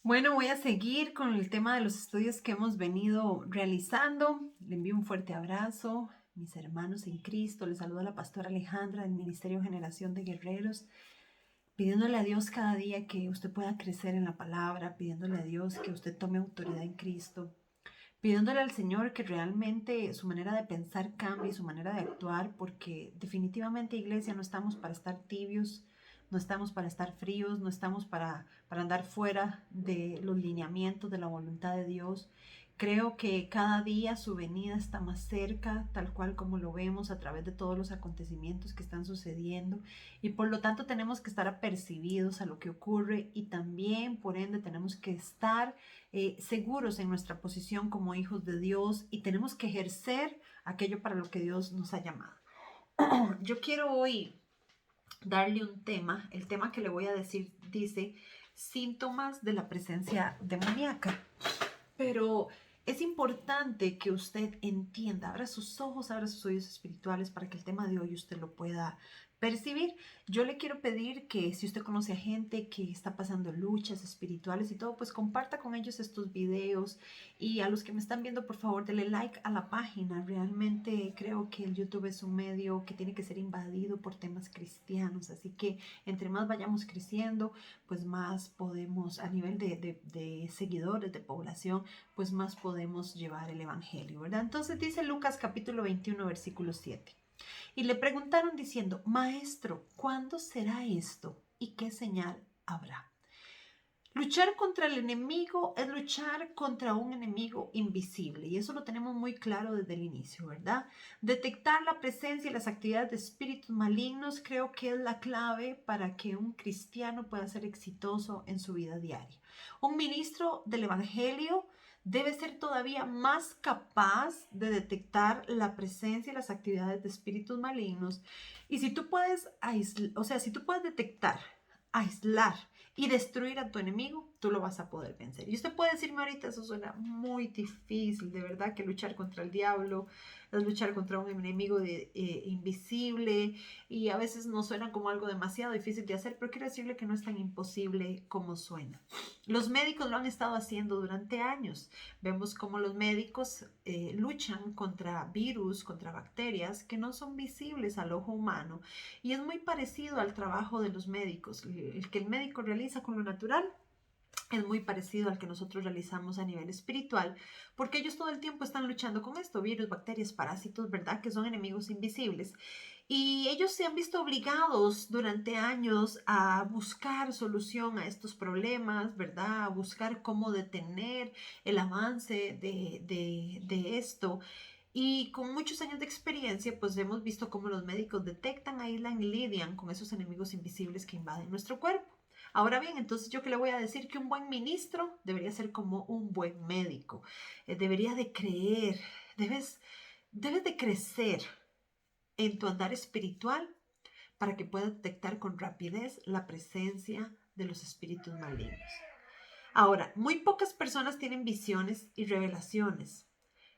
Bueno, voy a seguir con el tema de los estudios que hemos venido realizando. Le envío un fuerte abrazo, mis hermanos en Cristo. Les saluda la pastora Alejandra del Ministerio Generación de Guerreros, pidiéndole a Dios cada día que usted pueda crecer en la palabra, pidiéndole a Dios que usted tome autoridad en Cristo, pidiéndole al Señor que realmente su manera de pensar cambie, su manera de actuar, porque definitivamente, iglesia, no estamos para estar tibios, no estamos para estar fríos, no estamos para andar fuera de los lineamientos de la voluntad de Dios. Creo que cada día su venida está más cerca, tal cual como lo vemos a través de todos los acontecimientos que están sucediendo, y por lo tanto tenemos que estar apercibidos a lo que ocurre y también, por ende, tenemos que estar seguros en nuestra posición como hijos de Dios y tenemos que ejercer aquello para lo que Dios nos ha llamado. Yo quiero hoy darle un tema. El tema que le voy a decir dice síntomas de la presencia demoníaca. Pero es importante que usted entienda, abra sus ojos, abra sus oídos espirituales para que el tema de hoy usted lo pueda percibir. Yo le quiero pedir que si usted conoce a gente que está pasando luchas espirituales y todo, pues comparta con ellos estos videos, y a los que me están viendo, por favor, denle like a la página. Realmente creo que el YouTube es un medio que tiene que ser invadido por temas cristianos, así que entre más vayamos creciendo, pues más podemos, a nivel de seguidores, de población, pues más podemos llevar el evangelio, ¿verdad? Entonces dice Lucas capítulo 21, versículo 7. Y le preguntaron diciendo: Maestro, ¿cuándo será esto? ¿Y qué señal habrá? Luchar contra el enemigo es luchar contra un enemigo invisible, y eso lo tenemos muy claro desde el inicio, ¿verdad? Detectar la presencia y las actividades de espíritus malignos creo que es la clave para que un cristiano pueda ser exitoso en su vida diaria. Un ministro del evangelio debe ser todavía más capaz de detectar la presencia y las actividades de espíritus malignos. Y si tú puedes si tú puedes detectar, aislar y destruir a tu enemigo, tú lo vas a poder vencer. Y usted puede decirme ahorita: eso suena muy difícil, de verdad que luchar contra el diablo es luchar contra un enemigo invisible, y a veces nos suena como algo demasiado difícil de hacer, pero quiero decirle que no es tan imposible como suena. Los médicos lo han estado haciendo durante años. Vemos cómo los médicos luchan contra virus, contra bacterias que no son visibles al ojo humano, y es muy parecido al trabajo de los médicos. El que el médico realiza con lo natural es muy parecido al que nosotros realizamos a nivel espiritual, porque ellos todo el tiempo están luchando con esto: virus, bacterias, parásitos, ¿verdad? Que son enemigos invisibles. Y ellos se han visto obligados durante años a buscar solución a estos problemas, ¿verdad? A buscar cómo detener el avance de esto. Y con muchos años de experiencia, pues hemos visto cómo los médicos detectan, aíslan y lidian con esos enemigos invisibles que invaden nuestro cuerpo. Ahora bien, entonces yo que le voy a decir que un buen ministro debería ser como un buen médico. Debería de creer, debes de crecer en tu andar espiritual para que puedas detectar con rapidez la presencia de los espíritus malignos. Ahora, muy pocas personas tienen visiones y revelaciones,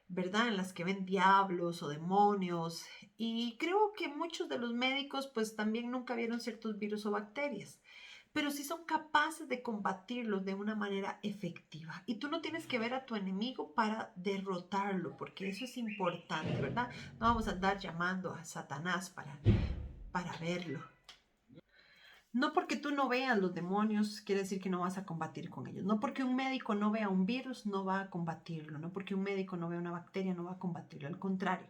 ¿verdad? En las que ven diablos o demonios. Y creo que muchos de los médicos pues también nunca vieron ciertos virus o bacterias, pero sí son capaces de combatirlos de una manera efectiva. Y tú no tienes que ver a tu enemigo para derrotarlo, porque eso es importante, ¿verdad? No vamos a andar llamando a Satanás para verlo. No porque tú no veas los demonios quiere decir que no vas a combatir con ellos. No porque un médico no vea un virus no va a combatirlo. No porque un médico no vea una bacteria no va a combatirlo. Al contrario,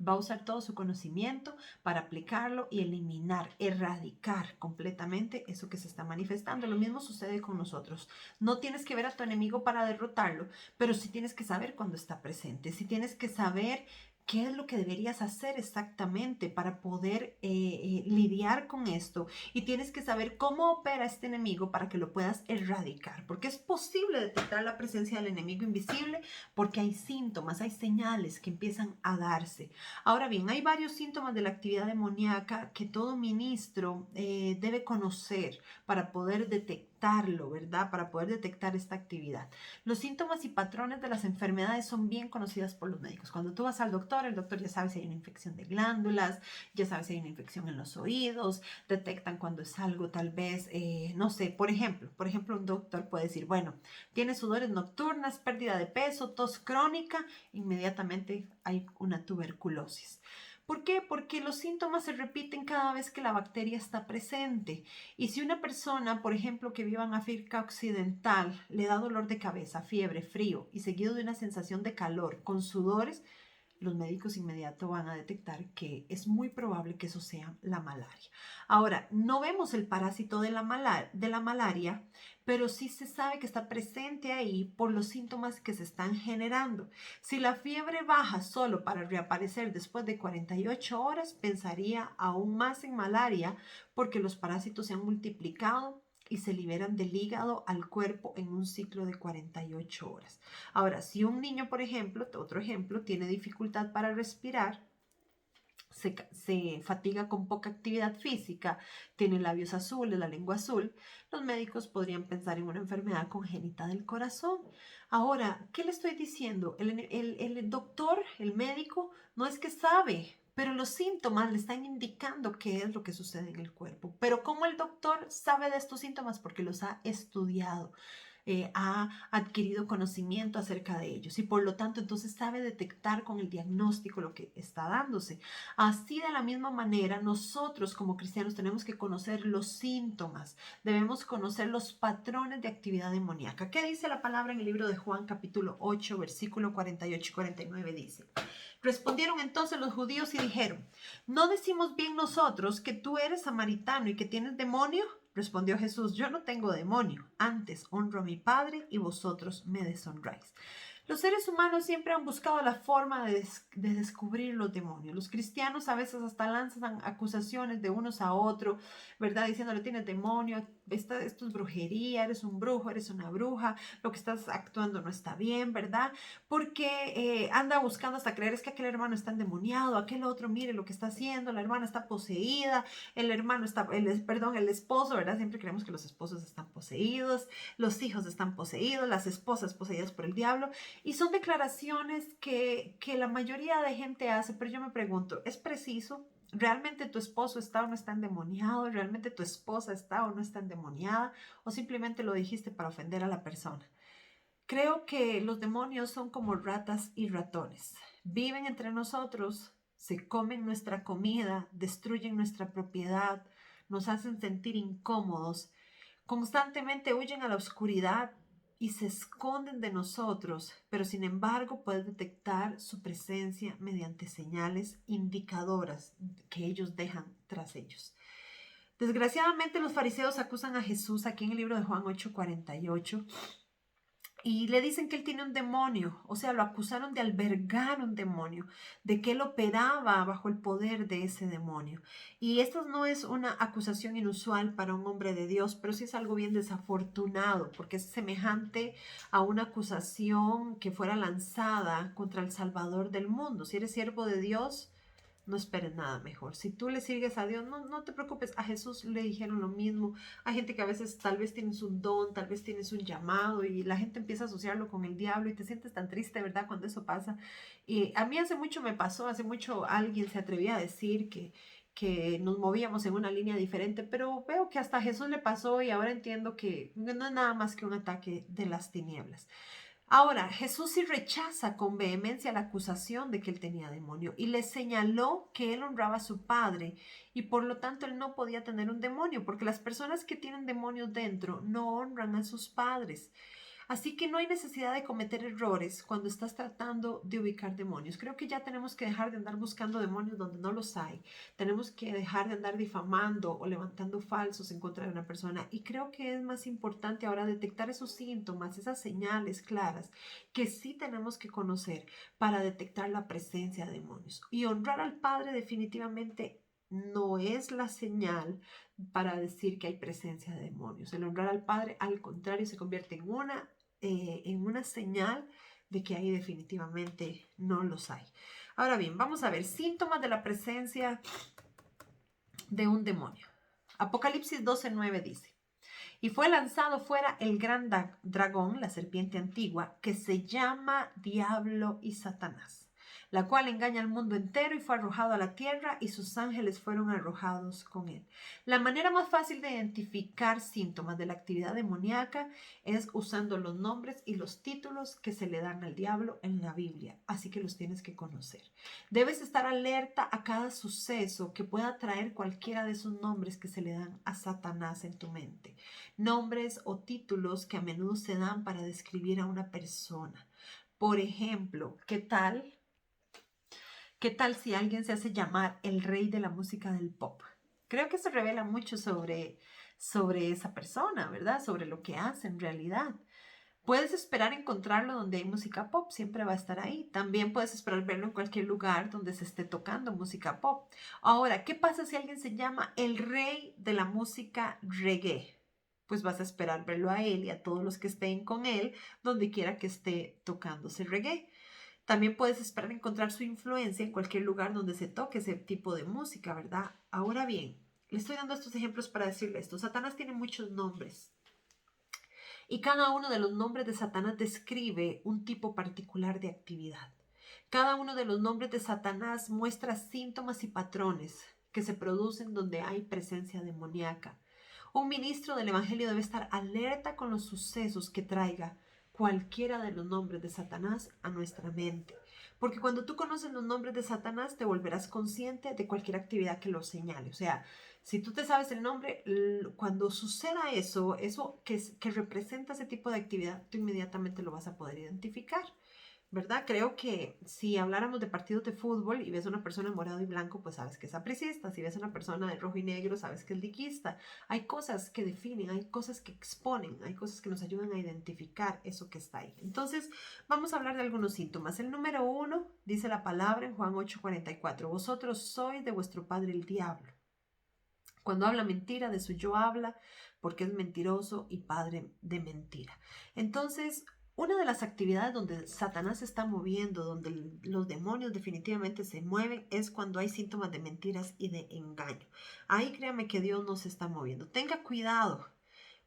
va a usar todo su conocimiento para aplicarlo y eliminar, erradicar completamente eso que se está manifestando. Lo mismo sucede con nosotros. No tienes que ver a tu enemigo para derrotarlo, pero sí tienes que saber cuándo está presente. Sí tienes que saber qué es lo que deberías hacer exactamente para poder lidiar con esto, y tienes que saber cómo opera este enemigo para que lo puedas erradicar, porque es posible detectar la presencia del enemigo invisible porque hay síntomas, hay señales que empiezan a darse. Ahora bien, hay varios síntomas de la actividad demoníaca que todo ministro debe conocer para poder detectarlo, ¿verdad? Para poder detectar esta actividad. Los síntomas y patrones de las enfermedades son bien conocidas por los médicos. Cuando tú vas al doctor, el doctor ya sabe si hay una infección de glándulas, ya sabe si hay una infección en los oídos, detectan cuando es algo tal vez, no sé, por ejemplo, un doctor puede decir, bueno, tiene sudores nocturnas, pérdida de peso, tos crónica, inmediatamente hay una tuberculosis. ¿Por qué? Porque los síntomas se repiten cada vez que la bacteria está presente. Y si una persona, por ejemplo, que viva en África Occidental, le da dolor de cabeza, fiebre, frío y seguido de una sensación de calor con sudores, los médicos inmediato van a detectar que es muy probable que eso sea la malaria. Ahora, no vemos el parásito de la malaria, pero sí se sabe que está presente ahí por los síntomas que se están generando. Si la fiebre baja solo para reaparecer después de 48 horas, pensaría aún más en malaria porque los parásitos se han multiplicado y se liberan del hígado al cuerpo en un ciclo de 48 horas. Ahora, si un niño, por ejemplo, otro ejemplo, tiene dificultad para respirar, se fatiga con poca actividad física, tiene labios azules, la lengua azul, los médicos podrían pensar en una enfermedad congénita del corazón. Ahora, ¿qué le estoy diciendo? El doctor, el médico, no es que sabe, pero los síntomas le están indicando qué es lo que sucede en el cuerpo. Pero ¿cómo el doctor sabe de estos síntomas? Porque los ha estudiado, ha adquirido conocimiento acerca de ellos y por lo tanto entonces sabe detectar con el diagnóstico lo que está dándose. Así de la misma manera nosotros como cristianos tenemos que conocer los síntomas, debemos conocer los patrones de actividad demoníaca. ¿Qué dice la palabra en el libro de Juan capítulo 8 versículo 48 y 49? Dice: respondieron entonces los judíos y dijeron: ¿no decimos bien nosotros que tú eres samaritano y que tienes demonio? Respondió Jesús: yo no tengo demonio, antes honro a mi Padre y vosotros me deshonráis. Los seres humanos siempre han buscado la forma de descubrir los demonios. Los cristianos a veces hasta lanzan acusaciones de unos a otros, ¿verdad? Diciéndole: tienes demonio, esto es brujería, eres un brujo, eres una bruja, lo que estás actuando no está bien, ¿verdad? Porque anda buscando hasta creer es que aquel hermano está endemoniado, aquel otro, mire lo que está haciendo, la hermana está poseída, el hermano está, el esposo, ¿verdad? Siempre creemos que los esposos están poseídos, los hijos están poseídos, las esposas poseídas por el diablo. Y son declaraciones que la mayoría de gente hace, pero yo me pregunto, ¿es preciso? ¿Realmente tu esposo está o no está endemoniado? ¿Realmente tu esposa está o no está endemoniada? ¿O simplemente lo dijiste para ofender a la persona? Creo que los demonios son como ratas y ratones. Viven entre nosotros, se comen nuestra comida, destruyen nuestra propiedad, nos hacen sentir incómodos, constantemente huyen a la oscuridad y se esconden de nosotros, pero sin embargo puedes detectar su presencia mediante señales indicadoras que ellos dejan tras ellos. Desgraciadamente los fariseos acusan a Jesús aquí en el libro de Juan 8:48 y le dicen que él tiene un demonio, o sea, lo acusaron de albergar un demonio, de que él operaba bajo el poder de ese demonio. Y esto no es una acusación inusual para un hombre de Dios, pero sí es algo bien desafortunado, porque es semejante a una acusación que fuera lanzada contra el Salvador del mundo. Si eres siervo de Dios, no esperes nada mejor. Si tú le sigues a Dios, no te preocupes. A Jesús le dijeron lo mismo. Hay gente que a veces tal vez tienes un don, tal vez tienes un llamado y la gente empieza a asociarlo con el diablo y te sientes tan triste, ¿verdad? Cuando eso pasa. Y a mí hace mucho me pasó, hace mucho alguien se atrevía a decir que nos movíamos en una línea diferente, pero veo que hasta a Jesús le pasó y ahora entiendo que no es nada más que un ataque de las tinieblas. Ahora, Jesús sí rechaza con vehemencia la acusación de que él tenía demonio y le señaló que él honraba a su padre y por lo tanto él no podía tener un demonio, porque las personas que tienen demonios dentro no honran a sus padres. Así que no hay necesidad de cometer errores cuando estás tratando de ubicar demonios. Creo que ya tenemos que dejar de andar buscando demonios donde no los hay. Tenemos que dejar de andar difamando o levantando falsos en contra de una persona. Y creo que es más importante ahora detectar esos síntomas, esas señales claras que sí tenemos que conocer para detectar la presencia de demonios. Y honrar al Padre definitivamente no es la señal para decir que hay presencia de demonios. El honrar al Padre, al contrario, se convierte en una señal de que ahí definitivamente no los hay. Ahora bien, vamos a ver síntomas de la presencia de un demonio. Apocalipsis 12:9 dice: y fue lanzado fuera el gran dragón, la serpiente antigua, que se llama Diablo y Satanás. la cual engaña al mundo entero y fue arrojado a la tierra y sus ángeles fueron arrojados con él. La manera más fácil de identificar síntomas de la actividad demoníaca es usando los nombres y los títulos que se le dan al diablo en la Biblia, así que los tienes que conocer. Debes estar alerta a cada suceso que pueda traer cualquiera de esos nombres que se le dan a Satanás en tu mente. Nombres o títulos que a menudo se dan para describir a una persona. Por ejemplo, ¿qué tal? ¿Qué tal si alguien se hace llamar el rey de la música del pop? Creo que se revela mucho sobre esa persona, ¿verdad? Sobre lo que hace en realidad. Puedes esperar encontrarlo donde hay música pop, siempre va a estar ahí. También puedes esperar verlo en cualquier lugar donde se esté tocando música pop. Ahora, ¿qué pasa si alguien se llama el rey de la música reggae? Pues vas a esperar verlo a él y a todos los que estén con él, donde quiera que esté tocándose reggae. También puedes esperar encontrar su influencia en cualquier lugar donde se toque ese tipo de música, ¿verdad? Ahora bien, le estoy dando estos ejemplos para decirle esto. Satanás tiene muchos nombres. Y cada uno de los nombres de Satanás describe un tipo particular de actividad. Cada uno de los nombres de Satanás muestra síntomas y patrones que se producen donde hay presencia demoníaca. Un ministro del Evangelio debe estar alerta con los sucesos que traiga cualquiera de los nombres de Satanás a nuestra mente. Porque cuando tú conoces los nombres de Satanás, te volverás consciente de cualquier actividad que lo señale. O sea, si tú te sabes el nombre, cuando suceda eso que representa ese tipo de actividad, tú inmediatamente lo vas a poder identificar. ¿Verdad? Creo que si habláramos de partidos de fútbol y ves a una persona en morado y blanco, pues sabes que es apricista. Si ves a una persona de rojo y negro, sabes que es liquista. Hay cosas que definen, hay cosas que exponen, hay cosas que nos ayudan a identificar eso que está ahí. Entonces, vamos a hablar de algunos síntomas. El número 1, dice la palabra en Juan 8:44, vosotros sois de vuestro padre el diablo. Cuando habla mentira, de su yo habla, porque es mentiroso y padre de mentira. Entonces, una de las actividades donde Satanás se está moviendo, donde los demonios definitivamente se mueven, es cuando hay síntomas de mentiras y de engaño. Ahí créame que Dios no se está moviendo. Tenga cuidado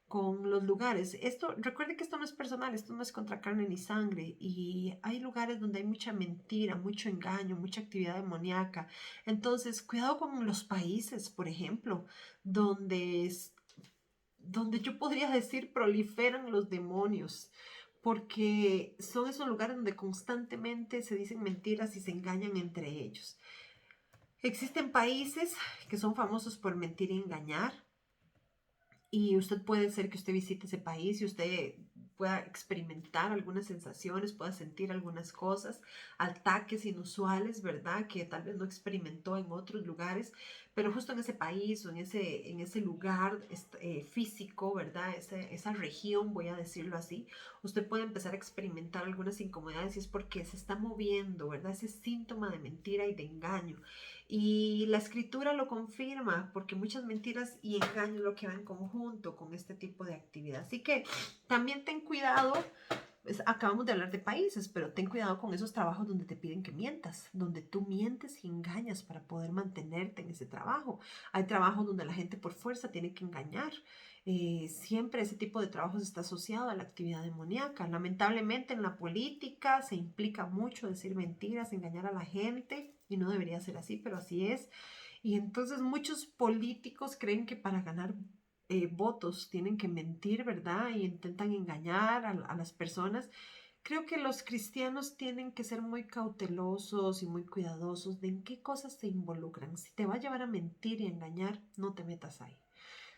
con los lugares. Recuerde que esto no es personal, esto no es contra carne ni sangre. Y hay lugares donde hay mucha mentira, mucho engaño, mucha actividad demoníaca. Entonces, cuidado con los países, por ejemplo, donde yo podría decir proliferan los demonios, porque son esos lugares donde constantemente se dicen mentiras y se engañan entre ellos. Existen países que son famosos por mentir y engañar, y usted puede ser que usted visite ese país y usted pueda experimentar algunas sensaciones, pueda sentir algunas cosas, ataques inusuales, ¿verdad? Que tal vez no experimentó en otros lugares, pero justo en ese país o en ese lugar físico, ¿verdad? Esa región, voy a decirlo así, usted puede empezar a experimentar algunas incomodidades y es porque se está moviendo, ¿verdad? Ese síntoma de mentira y de engaño. Y la escritura lo confirma, porque muchas mentiras y engaños lo que van en conjunto con este tipo de actividad. Así que también ten cuidado, pues, acabamos de hablar de países, pero ten cuidado con esos trabajos donde te piden que mientas, donde tú mientes y engañas para poder mantenerte en ese trabajo. Hay trabajos donde la gente por fuerza tiene que engañar. Siempre ese tipo de trabajos está asociado a la actividad demoníaca. Lamentablemente en la política se implica mucho decir mentiras, engañar a la gente, y no debería ser así, pero así es. Y entonces muchos políticos creen que para ganar votos tienen que mentir, ¿verdad? Y intentan engañar a las personas. Creo que los cristianos tienen que ser muy cautelosos y muy cuidadosos de en qué cosas se involucran. Si te va a llevar a mentir y engañar, no te metas ahí.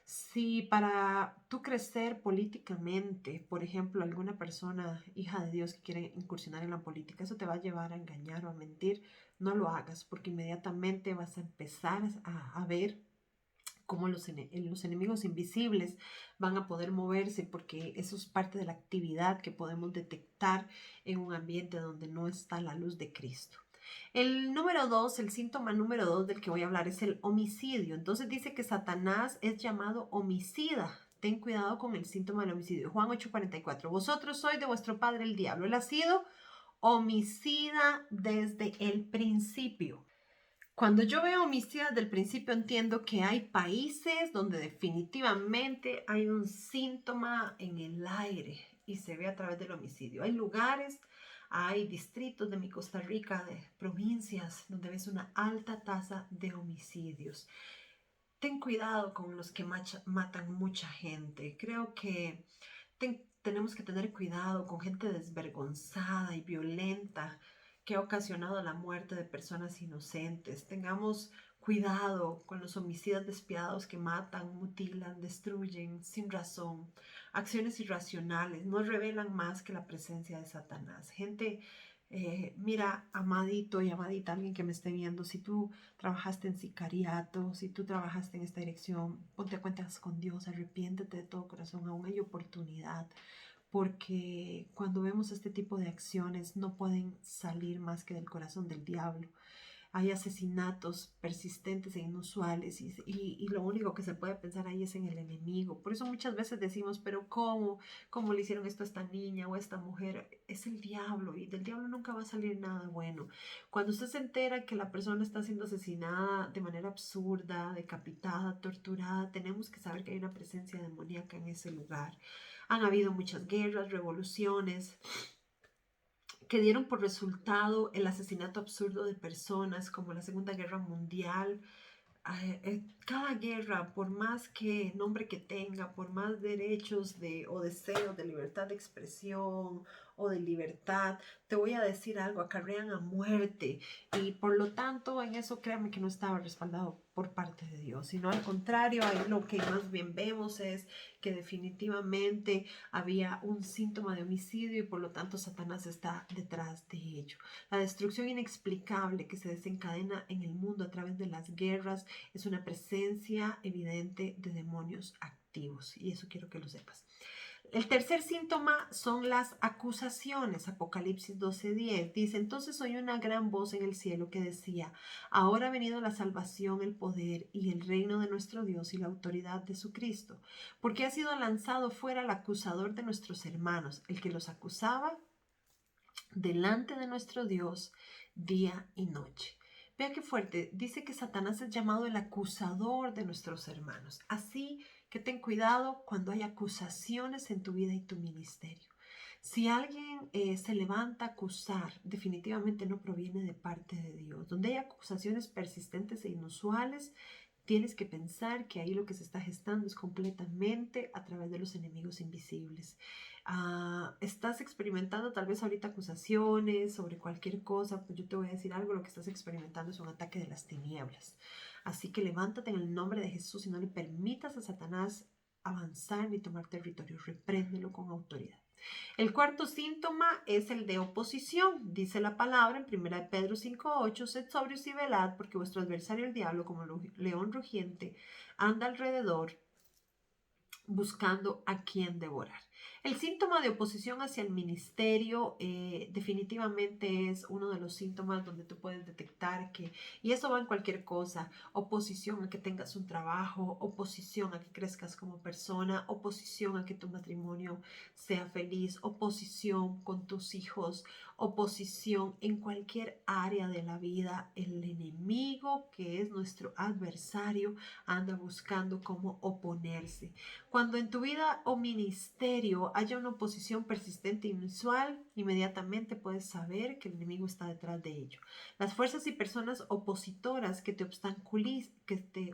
Si para tú crecer políticamente, por ejemplo, alguna persona, hija de Dios, que quiere incursionar en la política, eso te va a llevar a engañar o a mentir, no lo hagas, porque inmediatamente vas a empezar a ver cómo los enemigos invisibles van a poder moverse, porque eso es parte de la actividad que podemos detectar en un ambiente donde no está la luz de Cristo. El síntoma número 2 del que voy a hablar es el homicidio. Entonces dice que Satanás es llamado homicida. Ten cuidado con el síntoma del homicidio. Juan 8:44. Vosotros sois de vuestro padre el diablo. Él ha sido homicida desde el principio. Cuando yo veo homicida desde el principio, entiendo que hay países donde definitivamente hay un síntoma en el aire y se ve a través del homicidio. Hay lugares, Hay distritos de mi Costa Rica, de provincias, donde ves una alta tasa de homicidios. Ten cuidado con los que matan mucha gente. Creo que tenemos que tener cuidado con gente desvergonzada y violenta que ha ocasionado la muerte de personas inocentes. Tengamos cuidado con los homicidas despiadados que matan, mutilan, destruyen sin razón. Acciones irracionales no revelan más que la presencia de Satanás. Gente, mira, amadito y amadita, alguien que me esté viendo, si tú trabajaste en sicariato, si tú trabajaste en esta dirección, ponte a cuentas con Dios, arrepiéntete de todo corazón, aún hay oportunidad, porque cuando vemos este tipo de acciones no pueden salir más que del corazón del diablo. Hay asesinatos persistentes e inusuales y lo único que se puede pensar ahí es en el enemigo. Por eso muchas veces decimos, pero ¿cómo le hicieron esto a esta niña o a esta mujer? Es el diablo y del diablo nunca va a salir nada bueno. Cuando usted se entera que la persona está siendo asesinada de manera absurda, decapitada, torturada, tenemos que saber que hay una presencia demoníaca en ese lugar. Han habido muchas guerras, revoluciones, que dieron por resultado el asesinato absurdo de personas, como la Segunda Guerra Mundial. Cada guerra, por más que nombre que tenga, por más derechos o deseos de libertad de expresión o de libertad, te voy a decir algo, acarrean a muerte, y por lo tanto en eso créanme que no estaba respaldado por parte de Dios, sino al contrario. Ahí lo que más bien vemos es que definitivamente había un síntoma de homicidio y por lo tanto Satanás está detrás de ello. La destrucción inexplicable que se desencadena en el mundo a través de las guerras es una presencia evidente de demonios activos, y eso quiero que lo sepas. El tercer síntoma son las acusaciones. Apocalipsis 12:10 dice: entonces oí una gran voz en el cielo que decía: ahora ha venido la salvación, el poder y el reino de nuestro Dios y la autoridad de su Cristo, porque ha sido lanzado fuera el acusador de nuestros hermanos, el que los acusaba delante de nuestro Dios día y noche. Vea qué fuerte. Dice que Satanás es llamado el acusador de nuestros hermanos. Así que ten cuidado cuando hay acusaciones en tu vida y tu ministerio. Si alguien se levanta a acusar, definitivamente no proviene de parte de Dios. Donde hay acusaciones persistentes e inusuales, tienes que pensar que ahí lo que se está gestando es completamente a través de los enemigos invisibles. Estás experimentando tal vez ahorita acusaciones sobre cualquier cosa, pues yo te voy a decir algo: lo que estás experimentando es un ataque de las tinieblas. Así que levántate en el nombre de Jesús y no le permitas a Satanás avanzar ni tomar territorio. Repréndelo con autoridad. El cuarto síntoma es el de oposición. Dice la palabra en 1 Pedro 5:8: sed sobrios y velad, porque vuestro adversario el diablo, como león rugiente, anda alrededor buscando a quien devorar. El síntoma de oposición hacia el ministerio definitivamente es uno de los síntomas donde tú puedes detectar que, y eso va en cualquier cosa: oposición a que tengas un trabajo, oposición a que crezcas como persona, oposición a que tu matrimonio sea feliz, oposición con tus hijos, oposición en cualquier área de la vida. El enemigo, que es nuestro adversario, anda buscando cómo oponerse. Cuando en tu vida o ministerio haya una oposición persistente e inusual, inmediatamente puedes saber que el enemigo está detrás de ello. Las fuerzas y personas opositoras que te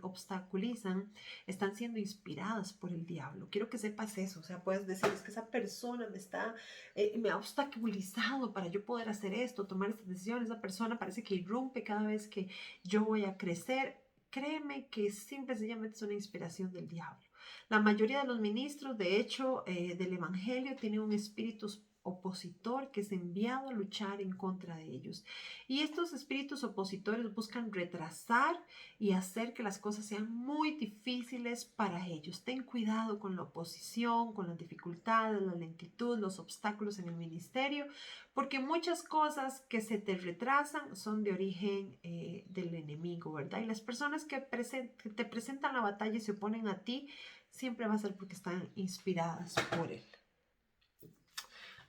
obstaculizan están siendo inspiradas por el diablo. Quiero que sepas eso. O sea, puedes decir: es que esa persona me ha obstaculizado para yo poder hacer esto, tomar esta decisión. Esa persona parece que irrumpe cada vez que yo voy a crecer. Créeme que simple y sencillamente es una inspiración del diablo. La mayoría de los ministros, de hecho, del Evangelio, tienen un espíritu opositor que es enviado a luchar en contra de ellos. Y estos espíritus opositores buscan retrasar y hacer que las cosas sean muy difíciles para ellos. Ten cuidado con la oposición, con las dificultades, la lentitud, los obstáculos en el ministerio, porque muchas cosas que se te retrasan son de origen del enemigo, ¿verdad? Y las personas que te presentan la batalla y se oponen a ti, siempre va a ser porque están inspiradas por él.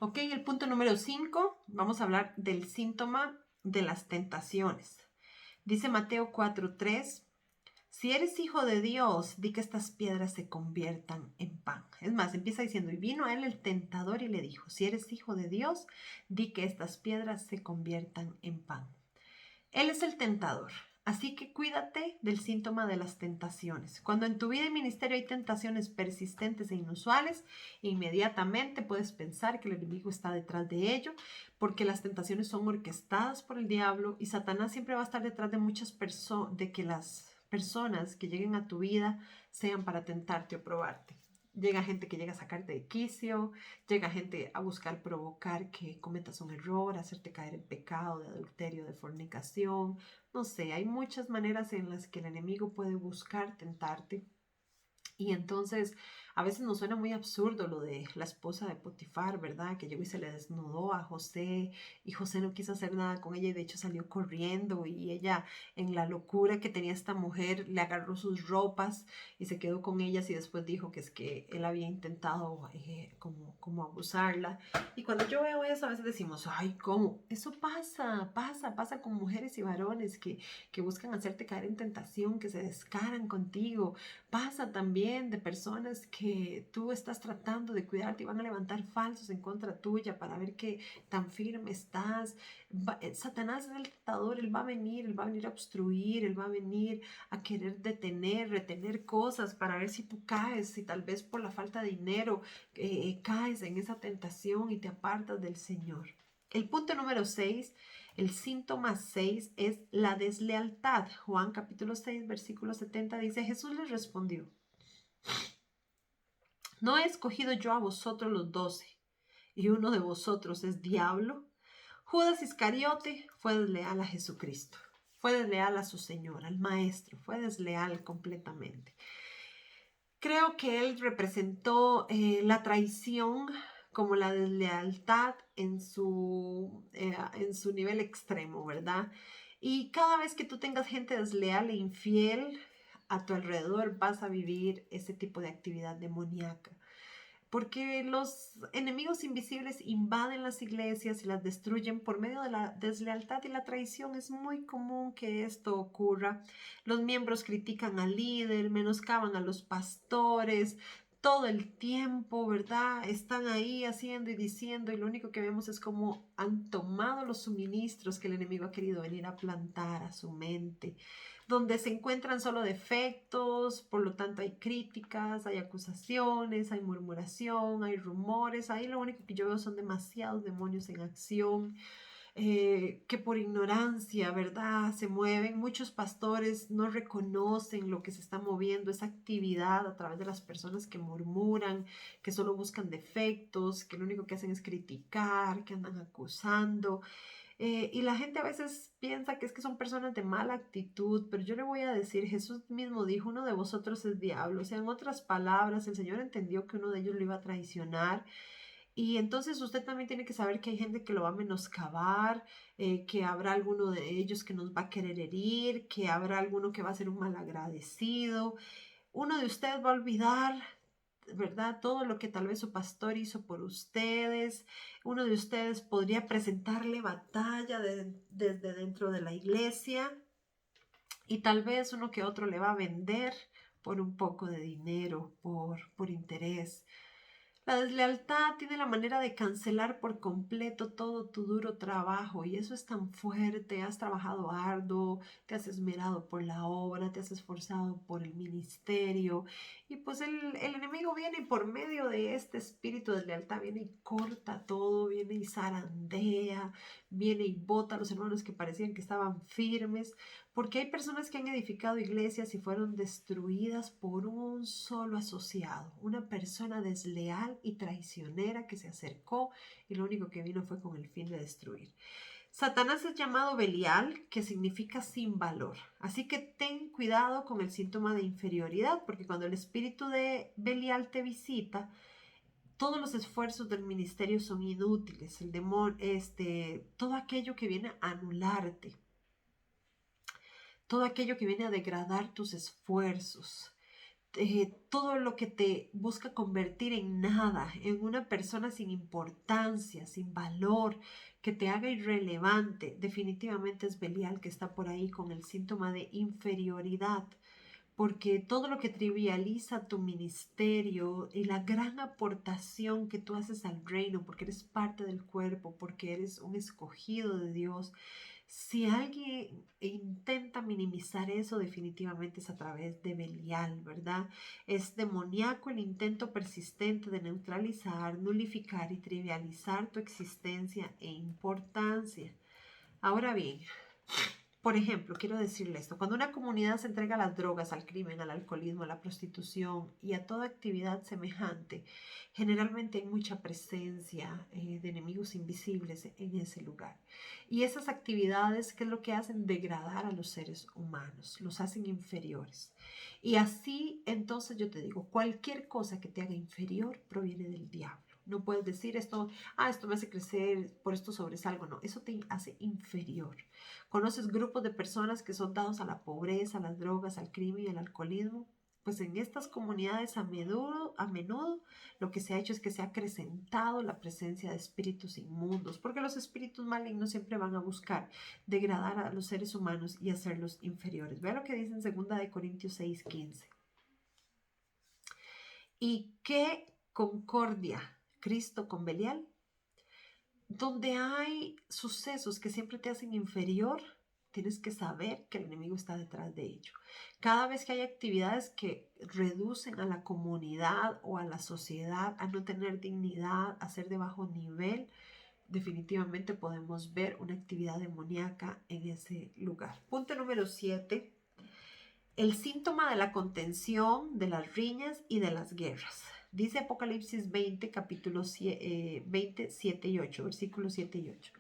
Ok, el punto número 5, vamos a hablar del síntoma de las tentaciones. Dice Mateo 4:3: Si eres hijo de Dios, di que estas piedras se conviertan en pan. Es más, empieza diciendo, y vino a él el tentador y le dijo, si eres hijo de Dios, di que estas piedras se conviertan en pan. Él es el tentador. Así que cuídate del síntoma de las tentaciones. Cuando en tu vida y ministerio hay tentaciones persistentes e inusuales, inmediatamente puedes pensar que el enemigo está detrás de ello, porque las tentaciones son orquestadas por el diablo y Satanás siempre va a estar detrás de muchas personas, de que las personas que lleguen a tu vida sean para tentarte o probarte. Llega gente que llega a sacarte de quicio, llega gente a buscar provocar que cometas un error, hacerte caer en pecado de adulterio, de fornicación. No sé, hay muchas maneras en las que el enemigo puede buscar tentarte. Y entonces a veces nos suena muy absurdo lo de la esposa de Potifar, ¿verdad? Que llegó y se le desnudó a José y José no quiso hacer nada con ella y de hecho salió corriendo y ella en la locura que tenía esta mujer le agarró sus ropas y se quedó con ellas y después dijo que es que él había intentado como abusarla. Y cuando yo veo eso a veces decimos, ay, ¿cómo? Eso pasa con mujeres y varones que buscan hacerte caer en tentación, que se descaran contigo. Pasa también de personas que tú estás tratando de cuidarte y van a levantar falsos en contra tuya para ver qué tan firme estás. Satanás es el tentador, él va a venir a obstruir, él va a venir a querer detener, retener cosas para ver si tú caes, si tal vez por la falta de dinero caes en esa tentación y te apartas del Señor. El punto número 6, el síntoma 6 es la deslealtad. Juan capítulo 6, versículo 70 dice, Jesús les respondió, ¿no he escogido yo a vosotros los 12 y uno de vosotros es diablo? Judas Iscariote fue desleal a Jesucristo, fue desleal a su Señor, al Maestro, fue desleal completamente. Creo que él representó la traición como la deslealtad en su nivel extremo, ¿verdad? Y cada vez que tú tengas gente desleal e infiel a tu alrededor, vas a vivir ese tipo de actividad demoníaca. Porque los enemigos invisibles invaden las iglesias y las destruyen por medio de la deslealtad y la traición. Es muy común que esto ocurra. Los miembros critican al líder, menoscaban a los pastores, todo el tiempo, ¿verdad? Están ahí haciendo y diciendo y lo único que vemos es cómo han tomado los suministros que el enemigo ha querido venir a plantar a su mente, donde se encuentran solo defectos, por lo tanto hay críticas, hay acusaciones, hay murmuración, hay rumores, ahí lo único que yo veo son demasiados demonios en acción. Que por ignorancia, ¿verdad? Se mueven. Muchos pastores no reconocen lo que se está moviendo, esa actividad a través de las personas que murmuran, que solo buscan defectos, que lo único que hacen es criticar, que andan acusando. Y la gente a veces piensa que es que son personas de mala actitud, pero yo le voy a decir, Jesús mismo dijo, uno de vosotros es diablo. O sea, en otras palabras, el Señor entendió que uno de ellos lo iba a traicionar. Y entonces usted también tiene que saber que hay gente que lo va a menoscabar, que habrá alguno de ellos que nos va a querer herir, que habrá alguno que va a ser un malagradecido. Uno de ustedes va a olvidar, ¿verdad? Todo lo que tal vez su pastor hizo por ustedes. Uno de ustedes podría presentarle batalla desde dentro de la iglesia y tal vez uno que otro le va a vender por un poco de dinero, por interés. La deslealtad tiene la manera de cancelar por completo todo tu duro trabajo y eso es tan fuerte. Has trabajado arduo, te has esmerado por la obra, te has esforzado por el ministerio y pues el enemigo viene por medio de este espíritu de lealtad, viene y corta todo, viene y zarandea, viene y bota a los hermanos que parecían que estaban firmes, porque hay personas que han edificado iglesias y fueron destruidas por un solo asociado, una persona desleal y traicionera que se acercó y lo único que vino fue con el fin de destruir. Satanás es llamado Belial, que significa sin valor. Así que ten cuidado con el síntoma de inferioridad, porque cuando el espíritu de Belial te visita, todos los esfuerzos del ministerio son inútiles. El demonio, todo aquello que viene a anularte, todo aquello que viene a degradar tus esfuerzos, todo lo que te busca convertir en nada, en una persona sin importancia, sin valor, que te haga irrelevante, definitivamente es Belial que está por ahí con el síntoma de inferioridad. porque todo lo que trivializa tu ministerio y la gran aportación que tú haces al reino, porque eres parte del cuerpo, porque eres un escogido de Dios, si alguien intenta minimizar eso, definitivamente es a través de Belial, ¿verdad? Es demoníaco el intento persistente de neutralizar, nulificar y trivializar tu existencia e importancia. Ahora bien, por ejemplo, quiero decirle esto, cuando una comunidad se entrega a las drogas, al crimen, al alcoholismo, a la prostitución y a toda actividad semejante, generalmente hay mucha presencia de enemigos invisibles en ese lugar. Y esas actividades, ¿qué es lo que hacen? Degradar a los seres humanos, los hacen inferiores. Y así, entonces yo te digo, cualquier cosa que te haga inferior proviene del diablo. No puedes decir esto, esto me hace crecer, por esto sobresalgo. No, eso te hace inferior. ¿Conoces grupos de personas que son dados a la pobreza, a las drogas, al crimen y al alcoholismo? Pues en estas comunidades a menudo lo que se ha hecho es que se ha acrecentado la presencia de espíritus inmundos, porque los espíritus malignos siempre van a buscar degradar a los seres humanos y hacerlos inferiores. Vea lo que dice en 2 Corintios 6:15. ¿Y qué concordia Cristo con Belial? Donde hay sucesos que siempre te hacen inferior, tienes que saber que el enemigo está detrás de ello. Cada vez que hay actividades que reducen a la comunidad o a la sociedad a no tener dignidad, a ser de bajo nivel, definitivamente podemos ver una actividad demoníaca en ese lugar. Punto número 7. El síntoma de la contención, de las riñas y de las guerras. Dice Apocalipsis 20, capítulo 20, 7 y 8, versículos 7 y 8.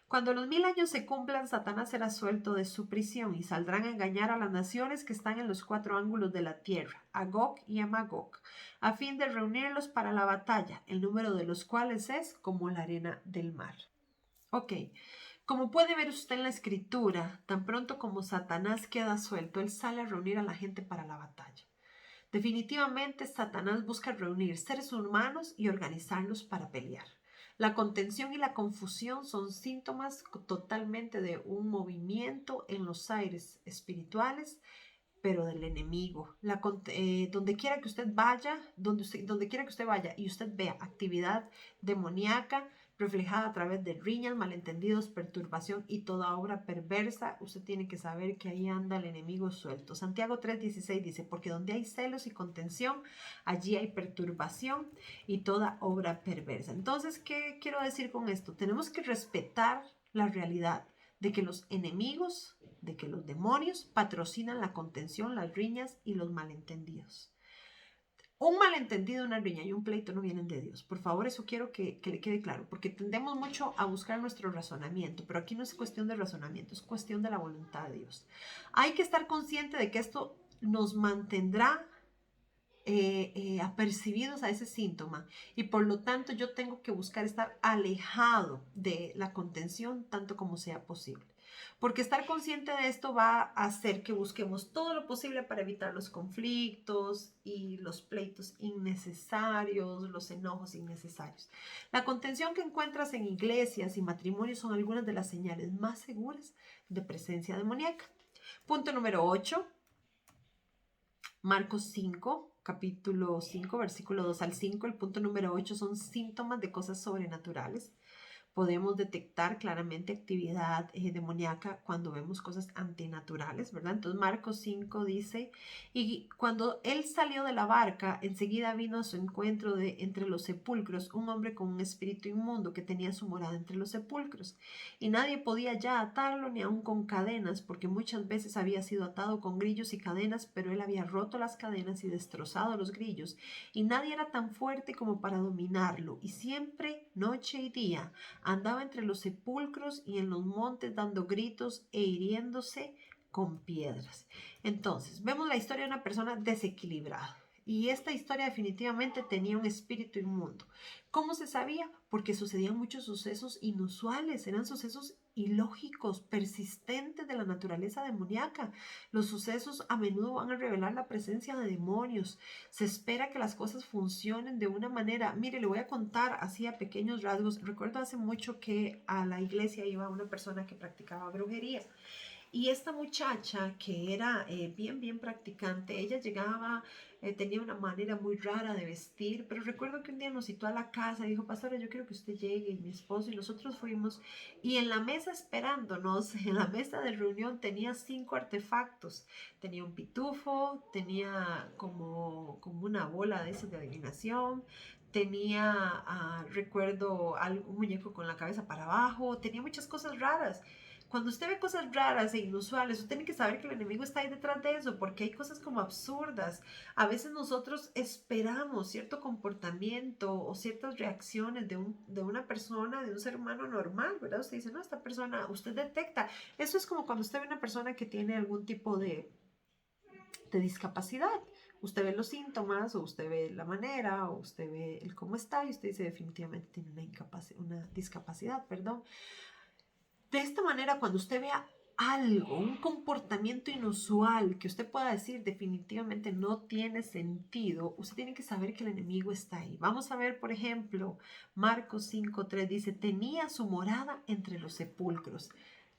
Cuando los 1000 años se cumplan, Satanás será suelto de su prisión y saldrán a engañar a las naciones que están en los 4 ángulos de la tierra, a Gog y a Magog, a fin de reunirlos para la batalla, el número de los cuales es como la arena del mar. Ok. Como puede ver usted en la escritura, tan pronto como Satanás queda suelto, él sale a reunir a la gente para la batalla. Definitivamente Satanás busca reunir seres humanos y organizarlos para pelear. La contención y la confusión son síntomas totalmente de un movimiento en los aires espirituales, pero del enemigo. Donde quiera que usted vaya, donde quiera que usted vaya y usted vea actividad demoníaca reflejada a través de riñas, malentendidos, perturbación y toda obra perversa, usted tiene que saber que ahí anda el enemigo suelto. Santiago 3:16 dice, porque donde hay celos y contención, allí hay perturbación y toda obra perversa. Entonces, ¿qué quiero decir con esto? Tenemos que respetar la realidad de que los enemigos, de que los demonios patrocinan la contención, las riñas y los malentendidos. Un malentendido, una riña y un pleito no vienen de Dios. Por favor, eso quiero que le quede claro, porque tendemos mucho a buscar nuestro razonamiento, pero aquí no es cuestión de razonamiento, es cuestión de la voluntad de Dios. Hay que estar consciente de que esto nos mantendrá apercibidos a ese síntoma y por lo tanto yo tengo que buscar estar alejado de la contención tanto como sea posible. Porque estar consciente de esto va a hacer que busquemos todo lo posible para evitar los conflictos y los pleitos innecesarios, los enojos innecesarios. La contención que encuentras en iglesias y matrimonios son algunas de las señales más seguras de presencia demoníaca. Punto número 8. Marcos 5, capítulo 5, versículo 2 al 5, el punto número 8 son síntomas de cosas sobrenaturales. Podemos detectar claramente actividad demoníaca cuando vemos cosas antinaturales, ¿verdad? Entonces Marcos 5 dice, y cuando él salió de la barca, enseguida vino a su encuentro entre los sepulcros un hombre con un espíritu inmundo que tenía su morada entre los sepulcros. Y nadie podía ya atarlo ni aun con cadenas, porque muchas veces había sido atado con grillos y cadenas, pero él había roto las cadenas y destrozado los grillos. Y nadie era tan fuerte como para dominarlo. Y siempre, noche y día, andaba entre los sepulcros y en los montes dando gritos e hiriéndose con piedras. Entonces, vemos la historia de una persona desequilibrada. Y esta historia definitivamente tenía un espíritu inmundo. ¿Cómo se sabía? Porque sucedían muchos sucesos inusuales, eran sucesos ilógicos, persistentes de la naturaleza demoníaca. Los sucesos a menudo van a revelar la presencia de demonios. Se espera que las cosas funcionen de una manera. Mire, le voy a contar así a pequeños rasgos. Recuerdo hace mucho que a la iglesia iba una persona que practicaba brujería. Y esta muchacha que era bien practicante, ella llegaba, tenía una manera muy rara de vestir, pero recuerdo que un día nos citó a la casa y dijo, pastora, yo quiero que usted llegue, y mi esposo y nosotros fuimos, y en la mesa esperándonos, en la mesa de reunión tenía 5 artefactos, tenía un pitufo, tenía como una bola de esas de adivinación, tenía, recuerdo, un muñeco con la cabeza para abajo, tenía muchas cosas raras. Cuando usted ve cosas raras e inusuales, usted tiene que saber que el enemigo está ahí detrás de eso, porque hay cosas como absurdas. A veces nosotros esperamos cierto comportamiento o ciertas reacciones de una persona, de un ser humano normal, ¿verdad? Usted dice, no, esta persona, usted detecta. Eso es como cuando usted ve una persona que tiene algún tipo de discapacidad. Usted ve los síntomas, o usted ve la manera, o usted ve el cómo está, y usted dice definitivamente tiene una discapacidad, perdón. De esta manera, cuando usted vea algo, un comportamiento inusual que usted pueda decir definitivamente no tiene sentido, usted tiene que saber que el enemigo está ahí. Vamos a ver, por ejemplo, Marcos 5:3 dice, tenía su morada entre los sepulcros.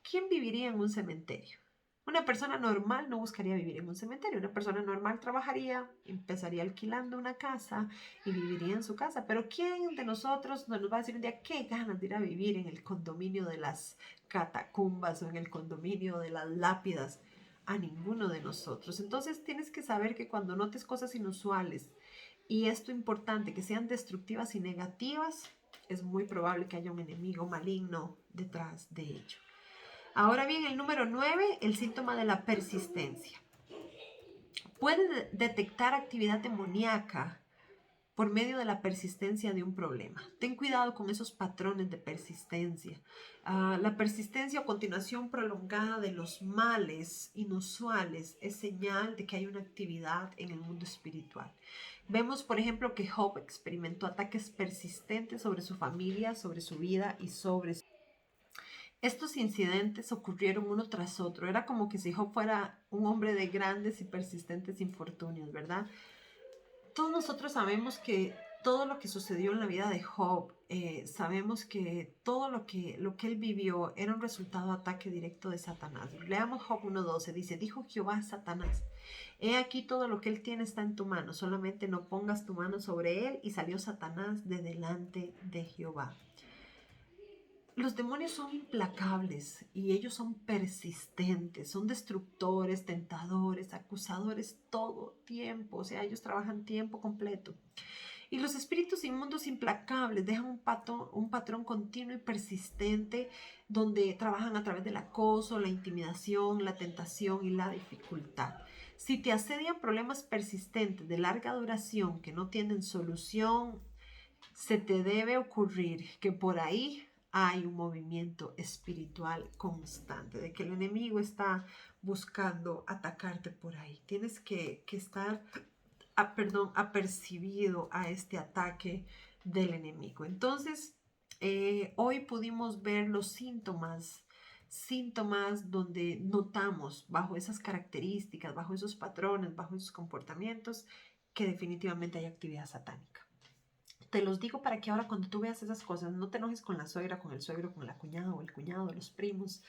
¿Quién viviría en un cementerio? Una persona normal no buscaría vivir en un cementerio. Una persona normal trabajaría, empezaría alquilando una casa y viviría en su casa. Pero ¿quién de nosotros nos va a decir un día qué ganas de ir a vivir en el condominio de las catacumbas o en el condominio de las lápidas? A ninguno de nosotros. Entonces tienes que saber que cuando notes cosas inusuales, y esto importante, que sean destructivas y negativas, es muy probable que haya un enemigo maligno detrás de ello. Ahora bien, el número 9, el síntoma de la persistencia. Puede detectar actividad demoníaca por medio de la persistencia de un problema. Ten cuidado con esos patrones de persistencia. La persistencia o continuación prolongada de los males inusuales es señal de que hay una actividad en el mundo espiritual. Vemos, por ejemplo, que Job experimentó ataques persistentes sobre su familia, sobre su vida y sobre su... Estos incidentes ocurrieron uno tras otro. Era como que si Job fuera un hombre de grandes y persistentes infortunios, ¿verdad? Todos nosotros sabemos que todo lo que sucedió en la vida de Job, sabemos que todo lo que él vivió era un resultado de ataque directo de Satanás. Leamos Job 1:12, dice, dijo Jehová a Satanás, he aquí todo lo que él tiene está en tu mano, solamente no pongas tu mano sobre él. Y salió Satanás de delante de Jehová. Los demonios son implacables y ellos son persistentes, son destructores, tentadores, acusadores todo tiempo, o sea, ellos trabajan tiempo completo. Y los espíritus inmundos implacables dejan un patrón continuo y persistente donde trabajan a través del acoso, la intimidación, la tentación y la dificultad. Si te asedian problemas persistentes de larga duración que no tienen solución, se te debe ocurrir que por ahí hay un movimiento espiritual constante, de que el enemigo está buscando atacarte por ahí. Tienes que estar, apercibido a este ataque del enemigo. Entonces, hoy pudimos ver los síntomas donde notamos bajo esas características, bajo esos patrones, bajo esos comportamientos, que definitivamente hay actividad satánica. Te los digo para que ahora cuando tú veas esas cosas no te enojes con la suegra, con el suegro, con la cuñada o el cuñado, los primos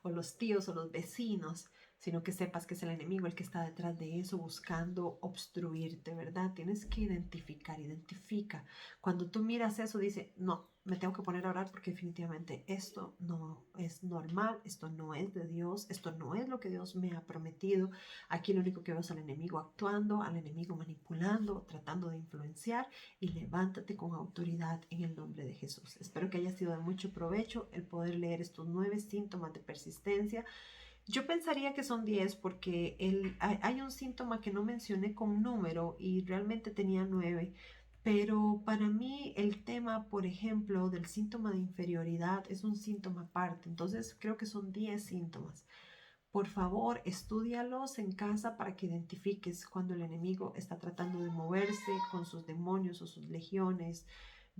o los tíos o los vecinos, sino que sepas que es el enemigo el que está detrás de eso buscando obstruirte, ¿verdad? Tienes que identifica. Cuando tú miras eso, dice, no, me tengo que poner a orar porque definitivamente esto no es normal, esto no es de Dios, esto no es lo que Dios me ha prometido. Aquí lo único que veo es al enemigo actuando, al enemigo manipulando, tratando de influenciar, y levántate con autoridad en el nombre de Jesús. Espero que haya sido de mucho provecho el poder leer estos 9 síntomas de persistencia. Yo pensaría que son 10 porque hay un síntoma que no mencioné con número y realmente tenía 9. Pero para mí el tema, por ejemplo, del síntoma de inferioridad es un síntoma aparte. Entonces creo que son 10 síntomas. Por favor, estúdialos en casa para que identifiques cuando el enemigo está tratando de moverse con sus demonios o sus legiones,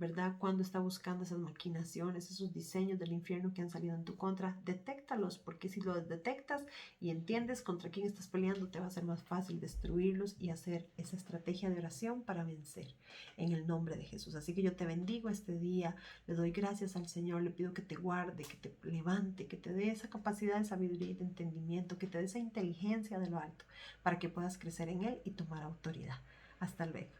¿verdad? Cuando está buscando esas maquinaciones, esos diseños del infierno que han salido en tu contra, detéctalos, porque si los detectas y entiendes contra quién estás peleando, te va a ser más fácil destruirlos y hacer esa estrategia de oración para vencer en el nombre de Jesús. Así que yo te bendigo este día, le doy gracias al Señor, le pido que te guarde, que te levante, que te dé esa capacidad de sabiduría y de entendimiento, que te dé esa inteligencia de lo alto para que puedas crecer en Él y tomar autoridad. Hasta luego.